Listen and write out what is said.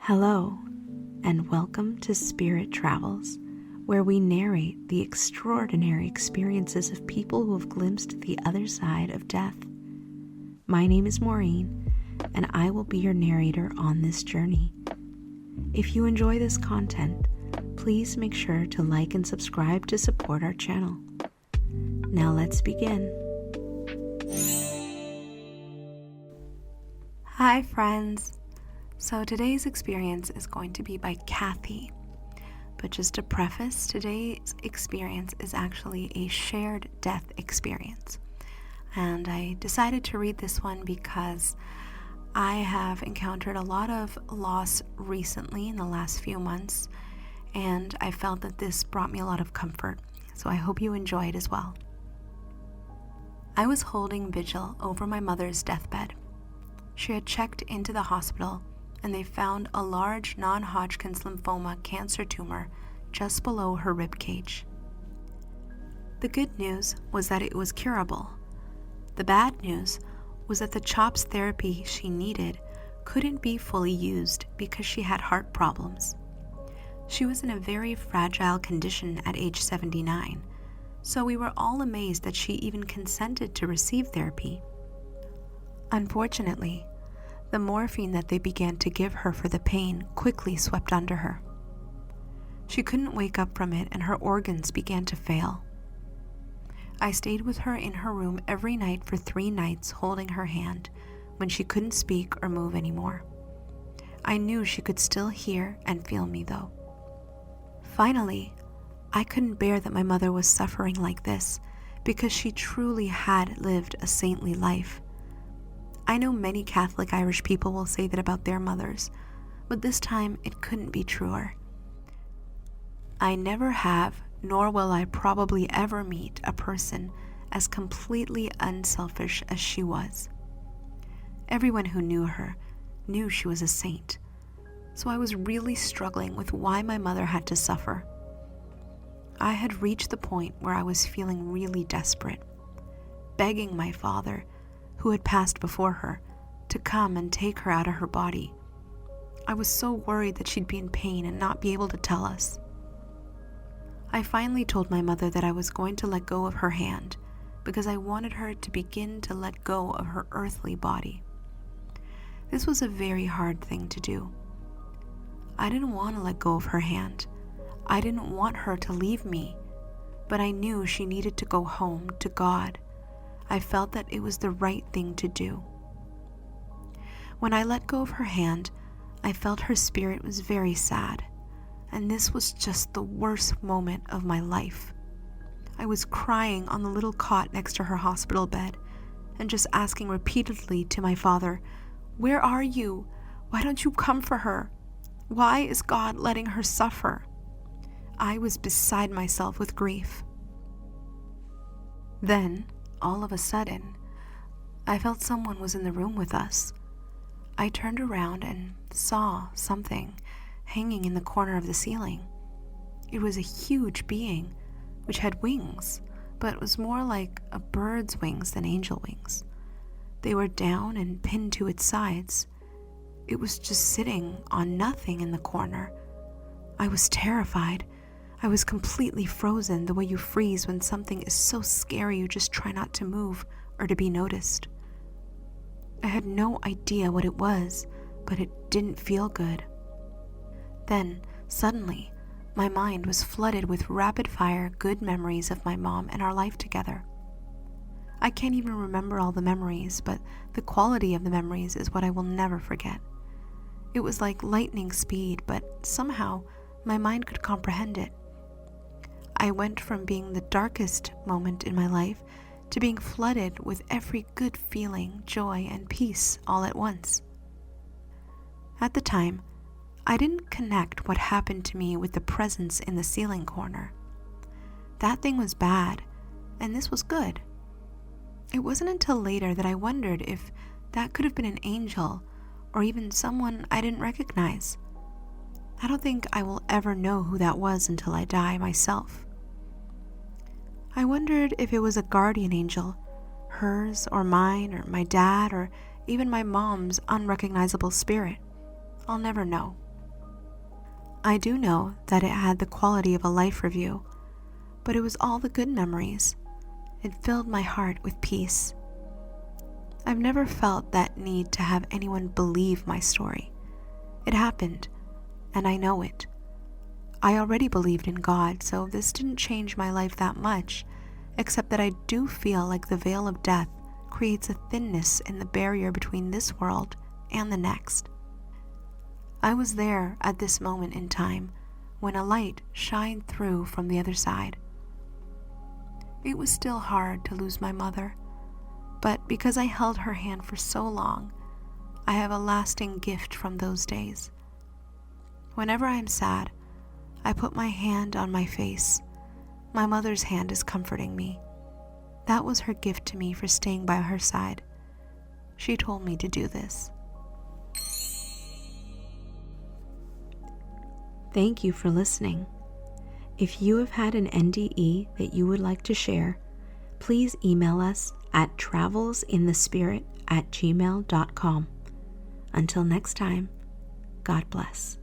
Hello, and welcome to Spirit Travels, where we narrate the extraordinary experiences of people who have glimpsed the other side of death. My name is Maureen, and I will be your narrator on this journey. If you enjoy this content, please make sure to like and subscribe to support our channel. Now let's begin. Hi friends! So today's experience is going to be by Kathy. But just to preface, today's experience is actually a shared death experience. And I decided to read this one because I have encountered a lot of loss recently in the last few months, and I felt that this brought me a lot of comfort. So I hope you enjoy it as well. I was holding vigil over my mother's deathbed. She had checked into the hospital and they found a large non-Hodgkin's lymphoma cancer tumor just below her rib cage. The good news was that it was curable. The bad news was that the CHOPS therapy she needed couldn't be fully used because she had heart problems. She was in a very fragile condition at age 79, so we were all amazed that she even consented to receive therapy. Unfortunately, the morphine that they began to give her for the pain quickly swept under her. She couldn't wake up from it and her organs began to fail. I stayed with her in her room every night for 3 nights holding her hand when she couldn't speak or move anymore. I knew she could still hear and feel me though. Finally, I couldn't bear that my mother was suffering like this because she truly had lived a saintly life. I know many Catholic Irish people will say that about their mothers, but this time it couldn't be truer. I never have, nor will I probably ever meet a person as completely unselfish as she was. Everyone who knew her knew she was a saint, so I was really struggling with why my mother had to suffer. I had reached the point where I was feeling really desperate, begging my father, who had passed before her, to come and take her out of her body. I was so worried that she'd be in pain and not be able to tell us. I finally told my mother that I was going to let go of her hand because I wanted her to begin to let go of her earthly body. This was a very hard thing to do. I didn't want to let go of her hand. I didn't want her to leave me, but I knew she needed to go home to God. I felt that it was the right thing to do. When I let go of her hand, I felt her spirit was very sad, and this was just the worst moment of my life. I was crying on the little cot next to her hospital bed and just asking repeatedly to my father, "Where are you? Why don't you come for her? Why is God letting her suffer?" I was beside myself with grief. Then, all of a sudden, I felt someone was in the room with us. I turned around and saw something hanging in the corner of the ceiling. It was a huge being, which had wings, but was more like a bird's wings than angel wings. They were down and pinned to its sides. It was just sitting on nothing in the corner. I was terrified. I was completely frozen, the way you freeze when something is so scary you just try not to move or to be noticed. I had no idea what it was, but it didn't feel good. Then, suddenly, my mind was flooded with rapid-fire good memories of my mom and our life together. I can't even remember all the memories, but the quality of the memories is what I will never forget. It was like lightning speed, but somehow my mind could comprehend it. I went from being the darkest moment in my life to being flooded with every good feeling, joy, and peace all at once. At the time, I didn't connect what happened to me with the presence in the ceiling corner. That thing was bad, and this was good. It wasn't until later that I wondered if that could have been an angel or even someone I didn't recognize. I don't think I will ever know who that was until I die myself. I wondered if it was a guardian angel, hers or mine or my dad or even my mom's unrecognizable spirit. I'll never know. I do know that it had the quality of a life review, but it was all the good memories. It filled my heart with peace. I've never felt that need to have anyone believe my story. It happened, and I know it. I already believed in God, so this didn't change my life that much, except that I do feel like the veil of death creates a thinness in the barrier between this world and the next. I was there at this moment in time when a light shined through from the other side. It was still hard to lose my mother, but because I held her hand for so long, I have a lasting gift from those days. Whenever I am sad, I put my hand on my face. My mother's hand is comforting me. That was her gift to me for staying by her side. She told me to do this. Thank you for listening. If you have had an NDE that you would like to share, please email us at travelsinthespirit@gmail.com. Until next time, God bless.